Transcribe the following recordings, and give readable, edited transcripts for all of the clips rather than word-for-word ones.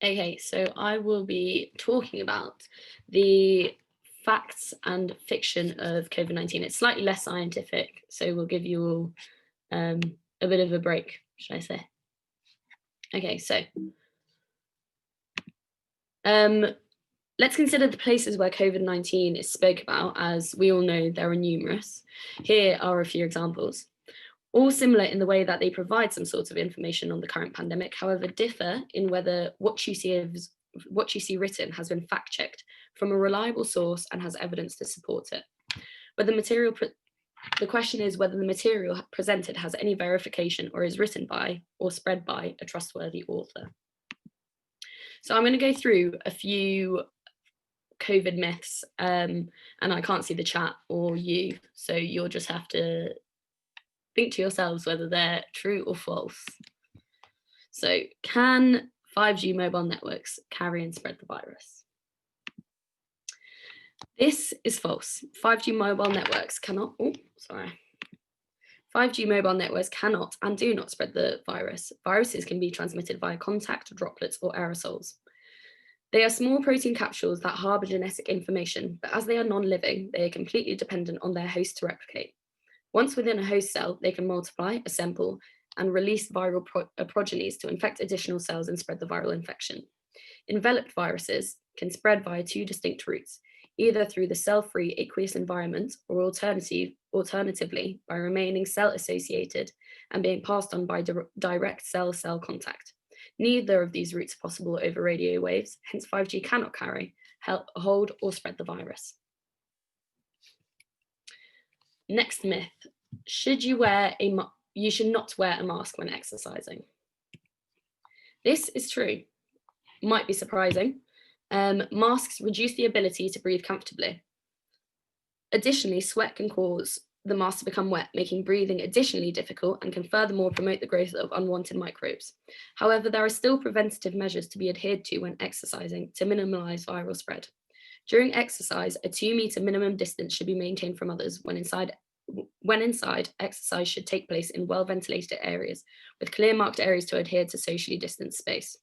Okay, so I will be talking about the facts and fiction of COVID-19. It's slightly less scientific, so we'll give you all a bit of a break, should I say. Okay, so let's consider the places where COVID-19 is spoke about. As we all know, there are numerous. Here are a few examples. All similar in the way that they provide some sort of information on the current pandemic, however, differ in whether what you see written has been fact-checked from a reliable source and has evidence to support it. The question is whether the material presented has any verification or is written by or spread by a trustworthy author. So I'm going to go through a few COVID myths, and I can't see the chat or you, so you'll just have to think to yourselves whether they're true or false. So, can 5G mobile networks carry and spread the virus? This is false. 5G mobile networks cannot, 5G mobile networks cannot and do not spread the virus. Viruses can be transmitted via contact, droplets, or aerosols. They are small protein capsules that harbor genetic information, but as they are non-living, they are completely dependent on their host to replicate. Once within a host cell, they can multiply, assemble, and release viral progenies to infect additional cells and spread the viral infection. Enveloped viruses can spread via two distinct routes, either through the cell-free aqueous environment or alternatively by remaining cell-associated and being passed on by direct cell-cell contact. Neither of these routes are possible over radio waves, hence 5G cannot carry, hold, or spread the virus. Next myth, you should not wear a mask when exercising. This is true. Might be surprising. Masks reduce the ability to breathe comfortably. Additionally, sweat can cause the mask to become wet, making breathing additionally difficult and can furthermore promote the growth of unwanted microbes. However, there are still preventative measures to be adhered to when exercising to minimize viral spread. During exercise, a 2-meter minimum distance should be maintained from others. When inside, exercise should take place in well-ventilated areas with clear marked areas to adhere to socially distanced space.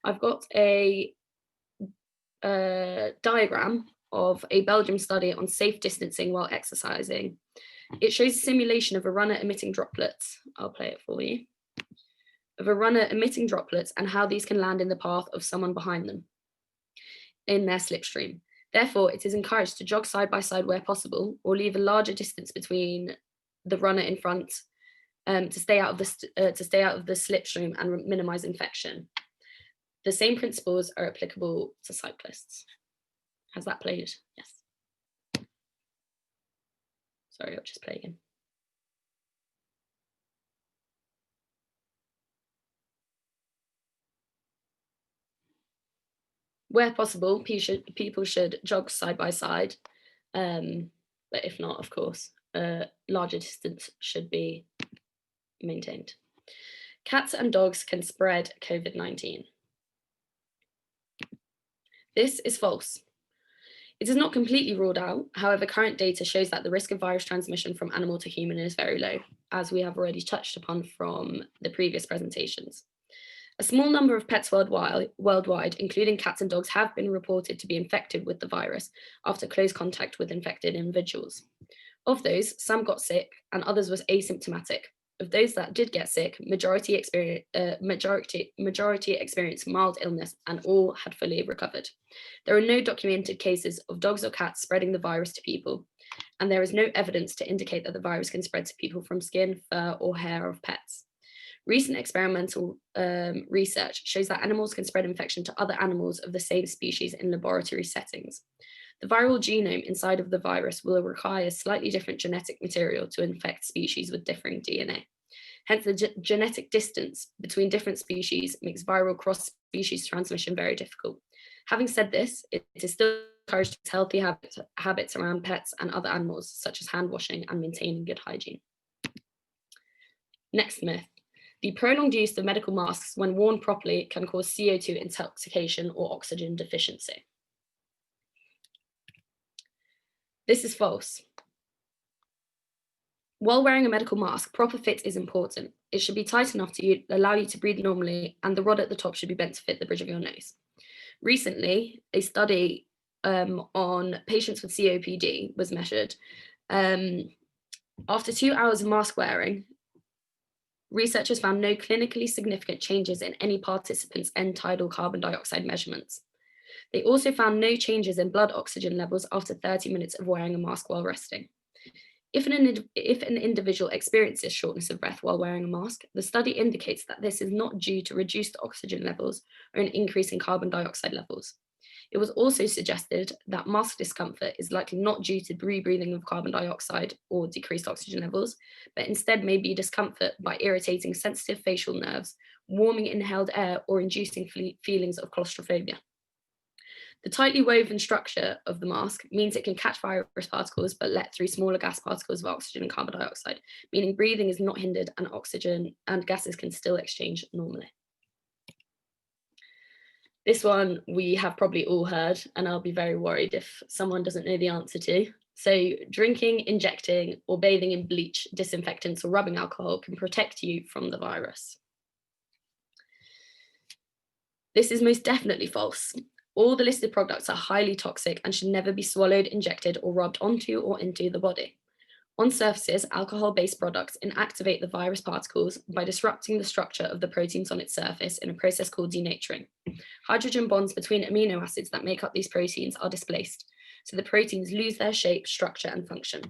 I've got a diagram of a Belgium study on safe distancing while exercising. It shows a simulation of a runner emitting droplets. I'll play it for you. Of a runner emitting droplets and how these can land in the path of someone behind them in their slipstream. Therefore, it is encouraged to jog side by side where possible, or leave a larger distance between the runner in front to stay out of the slipstream and minimize infection. The same principles are applicable to cyclists. Has that played? Yes. Sorry, I'll just play again. Where possible, people should jog side by side, but if not, of course, a larger distance should be maintained. Cats and dogs can spread COVID-19. This is false. It is not completely ruled out. However, current data shows that the risk of virus transmission from animal to human is very low, as we have already touched upon from the previous presentations. A small number of pets worldwide, including cats and dogs, have been reported to be infected with the virus after close contact with infected individuals. Of those, some got sick and others was asymptomatic. Of those that did get sick, majority experienced mild illness and all had fully recovered. There are no documented cases of dogs or cats spreading the virus to people, and there is no evidence to indicate that the virus can spread to people from skin, fur, or hair of pets. Recent experimental research shows that animals can spread infection to other animals of the same species in laboratory settings. The viral genome inside of the virus will require slightly different genetic material to infect species with differing DNA. Hence, the genetic distance between different species makes viral cross-species transmission very difficult. Having said this, it is still encouraged to healthy habits around pets and other animals, such as hand washing and maintaining good hygiene. Next myth. The prolonged use of medical masks when worn properly can cause CO2 intoxication or oxygen deficiency. This is false. While wearing a medical mask, proper fit is important. It should be tight enough to allow you to breathe normally, and the rod at the top should be bent to fit the bridge of your nose. Recently, a study on patients with COPD was measured. After 2 hours of mask wearing, researchers found no clinically significant changes in any participants' end-tidal carbon dioxide measurements. They also found no changes in blood oxygen levels after 30 minutes of wearing a mask while resting. If an individual experiences shortness of breath while wearing a mask, the study indicates that this is not due to reduced oxygen levels or an increase in carbon dioxide levels. It was also suggested that mask discomfort is likely not due to rebreathing of carbon dioxide or decreased oxygen levels, but instead may be discomfort by irritating sensitive facial nerves, warming inhaled air, or inducing feelings of claustrophobia. The tightly woven structure of the mask means it can catch virus particles but let through smaller gas particles of oxygen and carbon dioxide, meaning breathing is not hindered and oxygen and gases can still exchange normally. This one we have probably all heard, and I'll be very worried if someone doesn't know the answer to. So drinking, injecting, or bathing in bleach, disinfectants, or rubbing alcohol can protect you from the virus. This is most definitely false. All the listed products are highly toxic and should never be swallowed, injected, or rubbed onto or into the body. On surfaces, alcohol-based products inactivate the virus particles by disrupting the structure of the proteins on its surface in a process called denaturing. Hydrogen bonds between amino acids that make up these proteins are displaced, so the proteins lose their shape, structure, and function.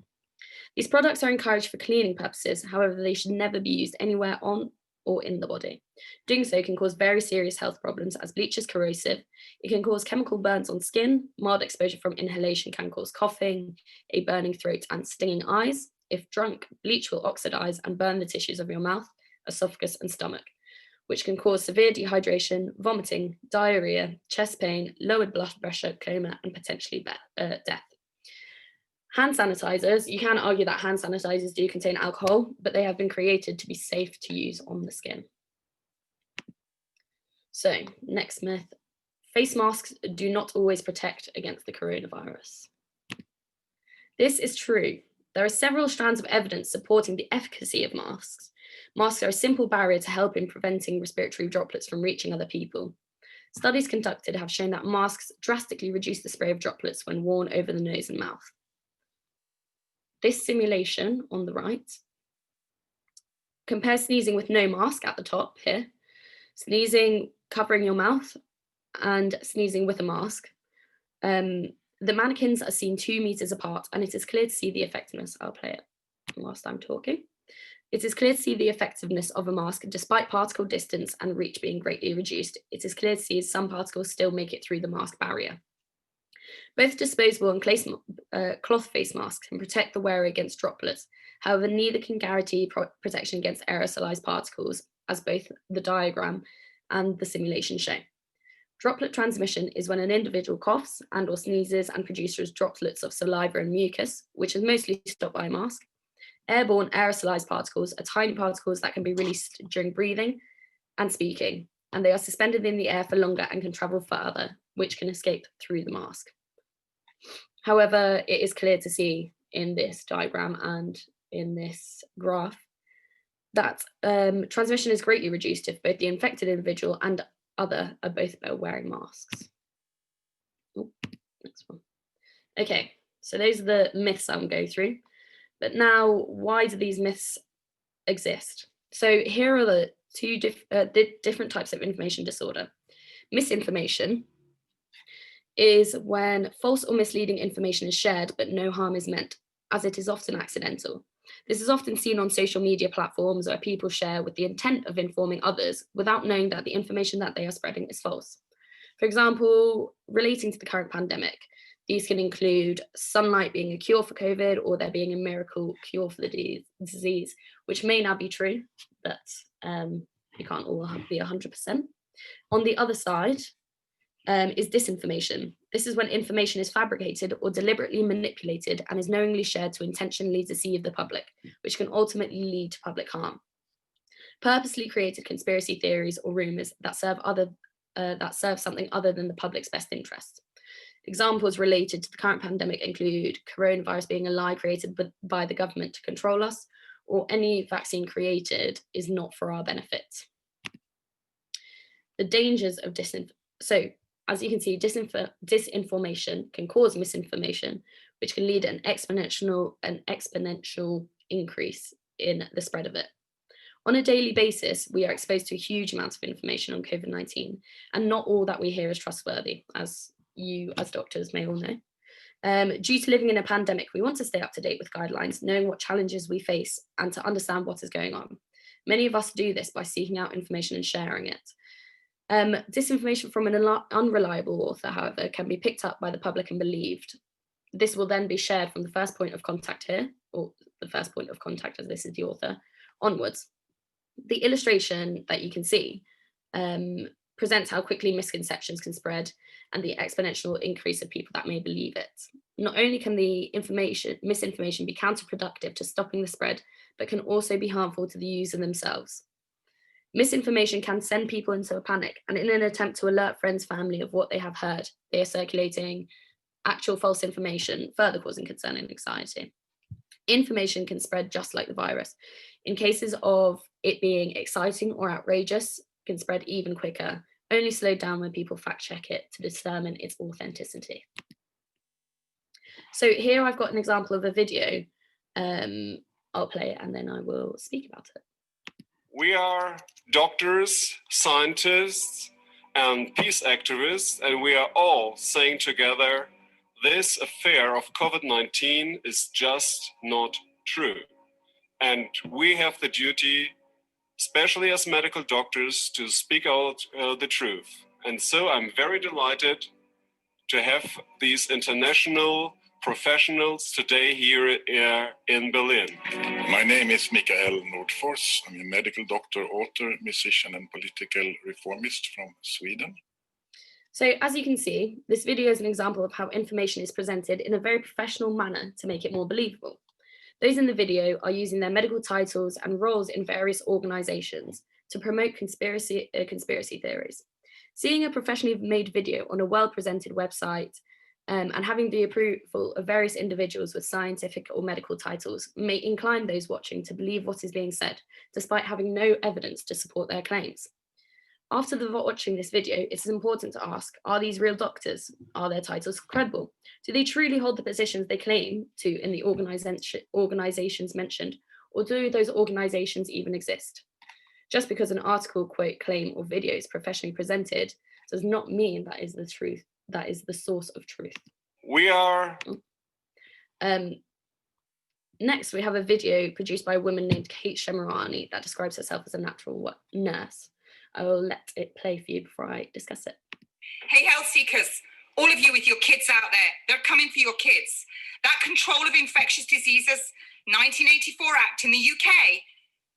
These products are encouraged for cleaning purposes, however, they should never be used anywhere on or in the body. Doing so can cause very serious health problems as bleach is corrosive. It can cause chemical burns on skin. Mild exposure from inhalation can cause coughing, a burning throat, and stinging eyes. If drunk, bleach will oxidize and burn the tissues of your mouth, esophagus, and stomach, which can cause severe dehydration, vomiting, diarrhea, chest pain, lowered blood pressure, coma, and potentially death. Hand sanitizers, you can argue that hand sanitizers do contain alcohol, but they have been created to be safe to use on the skin. So, next myth, face masks do not always protect against the coronavirus. This is true. There are several strands of evidence supporting the efficacy of masks. Masks are a simple barrier to help in preventing respiratory droplets from reaching other people. Studies conducted have shown that masks drastically reduce the spray of droplets when worn over the nose and mouth. This simulation on the right compares sneezing with no mask at the top here, sneezing covering your mouth, and sneezing with a mask. The mannequins are seen 2 meters apart, and it is clear to see the effectiveness. I'll play it whilst I'm talking. It is clear to see the effectiveness of a mask despite particle distance and reach being greatly reduced. It is clear to see some particles still make it through the mask barrier. Both disposable and cloth face masks can protect the wearer against droplets. However, neither can guarantee protection against aerosolized particles, as both the diagram and the simulation show. Droplet transmission is when an individual coughs and or sneezes and produces droplets of saliva and mucus, which is mostly stopped by a mask. Airborne aerosolized particles are tiny particles that can be released during breathing and speaking, and they are suspended in the air for longer and can travel further, which can escape through the mask. However, it is clear to see in this diagram and in this graph that transmission is greatly reduced if both the infected individual and other are both wearing masks. Oh, next one. Okay, so those are the myths I'm going through. But now, why do these myths exist? So here are the two different types of information disorder. Misinformation is when false or misleading information is shared, but no harm is meant, as it is often accidental. This is often seen on social media platforms where people share with the intent of informing others without knowing that the information that they are spreading is false. For example, relating to the current pandemic, these can include sunlight being a cure for COVID or there being a miracle cure for the disease, which may not be true, but you can't all be 100%. On the other side, is disinformation. This is when information is fabricated or deliberately manipulated and is knowingly shared to intentionally deceive the public, which can ultimately lead to public harm. Purposely created conspiracy theories or rumors that serve something other than the public's best interests. Examples related to the current pandemic include coronavirus being a lie created by the government to control us, or any vaccine created is not for our benefit. The dangers of so as you can see, disinformation can cause misinformation, which can lead to an exponential increase in the spread of it. On a daily basis, we are exposed to a huge amount of information on COVID-19, and not all that we hear is trustworthy, as you as doctors may all know. Due to living in a pandemic, we want to stay up to date with guidelines, knowing what challenges we face and to understand what is going on. Many of us do this by seeking out information and sharing it. Disinformation from an unreliable author, however, can be picked up by the public and believed. This will then be shared from the first point of contact here, or the first point of contact as this is the author, onwards. The illustration that you can see presents how quickly misconceptions can spread and the exponential increase of people that may believe it. Not only can the misinformation be counterproductive to stopping the spread, but can also be harmful to the user themselves. Misinformation can send people into a panic, and in an attempt to alert friends, family of what they have heard, they are circulating actual false information, further causing concern and anxiety. Information can spread just like the virus. In cases of it being exciting or outrageous, can spread even quicker, only slowed down when people fact check it to determine its authenticity. So here I've got an example of a video. I'll play it and then I will speak about it. We are doctors, scientists, and peace activists, and we are all saying together, this affair of COVID-19 is just not true. And we have the duty, especially as medical doctors, to speak out the truth. And so I'm very delighted to have these international professionals today here in Berlin. My name is Mikael Nordfors. I'm a medical doctor, author, musician, and political reformist from Sweden. So as you can see, this video is an example of how information is presented in a very professional manner to make it more believable. Those in the video are using their medical titles and roles in various organizations to promote conspiracy theories. Seeing a professionally made video on a well-presented website and having the approval of various individuals with scientific or medical titles may incline those watching to believe what is being said, despite having no evidence to support their claims. After watching this video, it's important to ask, are these real doctors? Are their titles credible? Do they truly hold the positions they claim to in the organizations mentioned, or do those organizations even exist? Just because an article, quote, claim, or video is professionally presented does not mean that is the truth. That is the source of truth. We are... Next, we have a video produced by a woman named Kate Shemirani that describes herself as a natural nurse. I will let it play for you before I discuss it. Hey, health seekers, all of you with your kids out there, they're coming for your kids. That Control of Infectious Diseases 1984 Act in the UK,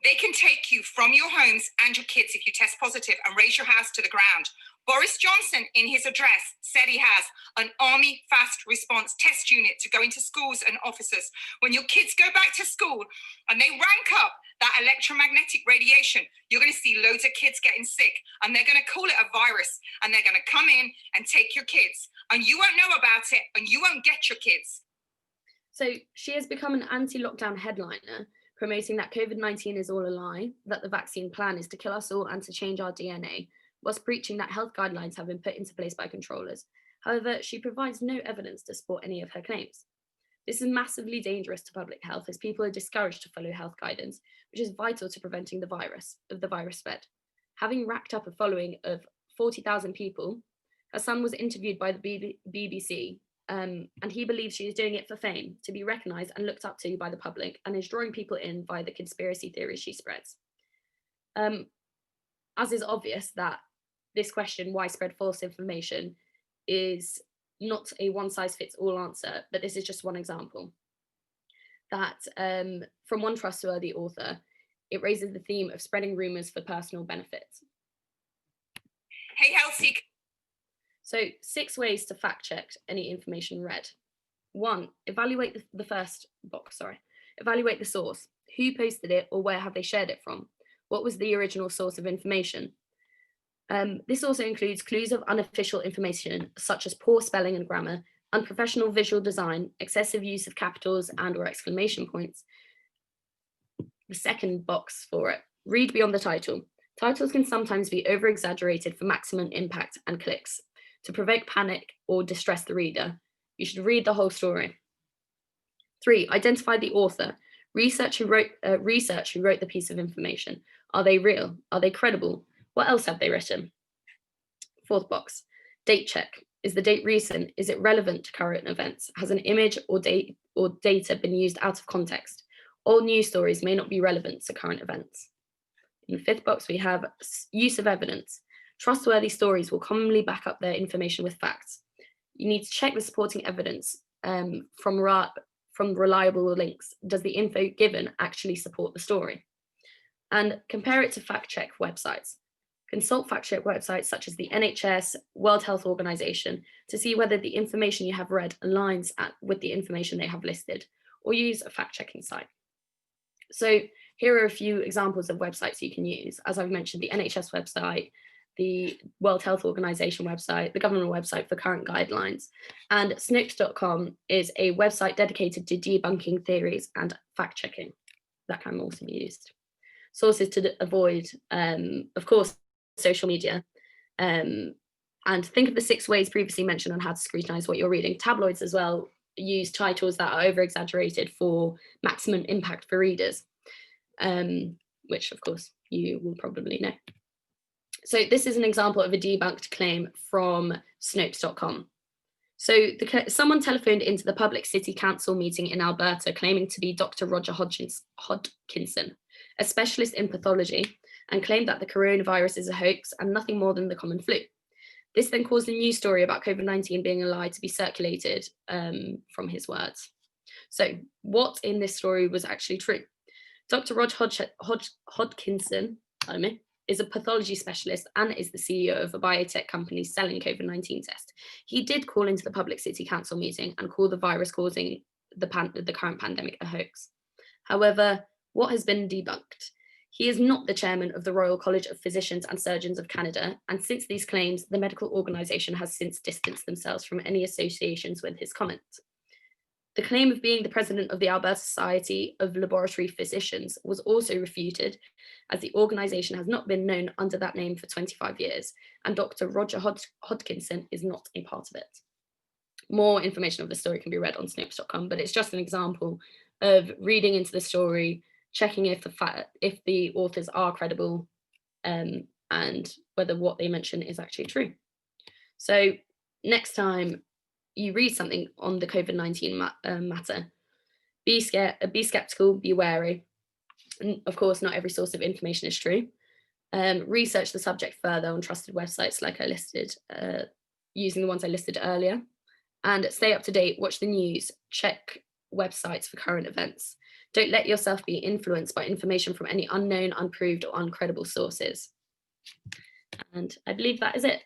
they can take you from your homes and your kids if you test positive and raise your house to the ground. Boris Johnson, in his address, said he has an army fast response test unit to go into schools and offices. When your kids go back to school and they rank up that electromagnetic radiation, you're going to see loads of kids getting sick, and they're going to call it a virus, and they're going to come in and take your kids, and you won't know about it, and you won't get your kids. So she has become an anti-lockdown headliner, promoting that COVID-19 is all a lie, that the vaccine plan is to kill us all and to change our DNA, whilst preaching that health guidelines have been put into place by controllers. However, she provides no evidence to support any of her claims. This is massively dangerous to public health, as people are discouraged to follow health guidance, which is vital to preventing the virus spread. Having racked up a following of 40,000 people, her son was interviewed by the BBC, and he believes she is doing it for fame, to be recognised and looked up to by the public, and is drawing people in by the conspiracy theories she spreads. As is obvious that this question, why spread false information, is not a one-size-fits-all answer, but this is just one example. That from one trustworthy author, it raises the theme of spreading rumours for personal benefit. Hey, health seekers. So 6 ways to fact check any information read. 1, evaluate the first box, evaluate the source. Who posted it, or where have they shared it from? What was the original source of information? This also includes clues of unofficial information, such as poor spelling and grammar, unprofessional visual design, excessive use of capitals and or exclamation points, The second box for it, read beyond the title. Titles can sometimes be over-exaggerated for maximum impact and clicks. To provoke panic or distress the reader, you should read the whole story. 3, identify the author. Research who wrote the piece of information. Are they real? Are they credible? What else have they written? Fourth box, date check. Is the date recent? Is it relevant to current events? Has an image or data been used out of context? All news stories may not be relevant to current events. In the fifth box, we have use of evidence. Trustworthy stories will commonly back up their information with facts. You need to check the supporting evidence from reliable links. Does the info given actually support the story? And compare it to fact-check websites. Consult fact-check websites such as the NHS, World Health Organization, to see whether the information you have read aligns with the information they have listed, or use a fact-checking site. So here are a few examples of websites you can use. As I've mentioned, the NHS website, the World Health Organization website, the government website for current guidelines, and Snopes.com is a website dedicated to debunking theories and fact-checking. That can also be used. Sources to avoid, of course, social media, and think of the 6 ways previously mentioned on how to scrutinize what you're reading. Tabloids as well use titles that are over-exaggerated for maximum impact for readers, which of course you will probably know. So this is an example of a debunked claim from Snopes.com. So someone telephoned into the public city council meeting in Alberta claiming to be Dr. Roger Hodgkinson, a specialist in pathology, and claimed that the coronavirus is a hoax and nothing more than the common flu. This then caused a news story about COVID-19 being a lie to be circulated from his words. So what in this story was actually true? Dr. Roger Hodgkinson, is a pathology specialist and is the CEO of a biotech company selling COVID-19 test. He did call into the public city council meeting and call the virus causing the current pandemic a hoax. However, what has been debunked? He is not the chairman of the Royal College of Physicians and Surgeons of Canada, and since these claims, the medical organisation has since distanced themselves from any associations with his comment. The claim of being the president of the Alberta Society of Laboratory Physicians was also refuted, as the organisation has not been known under that name for 25 years, and Dr. Roger Hodgkinson is not a part of it. More information of the story can be read on Snopes.com, but it's just an example of reading into the story, checking if the authors are credible, and whether what they mention is actually true. So next time you read something on the COVID-19 matter, be skeptical, be wary. And of course, not every source of information is true. Research the subject further on trusted websites like I listed, using the ones I listed earlier, and stay up to date, watch the news, check websites for current events. Don't let yourself be influenced by information from any unknown, unproved, or uncredible sources. And I believe that is it.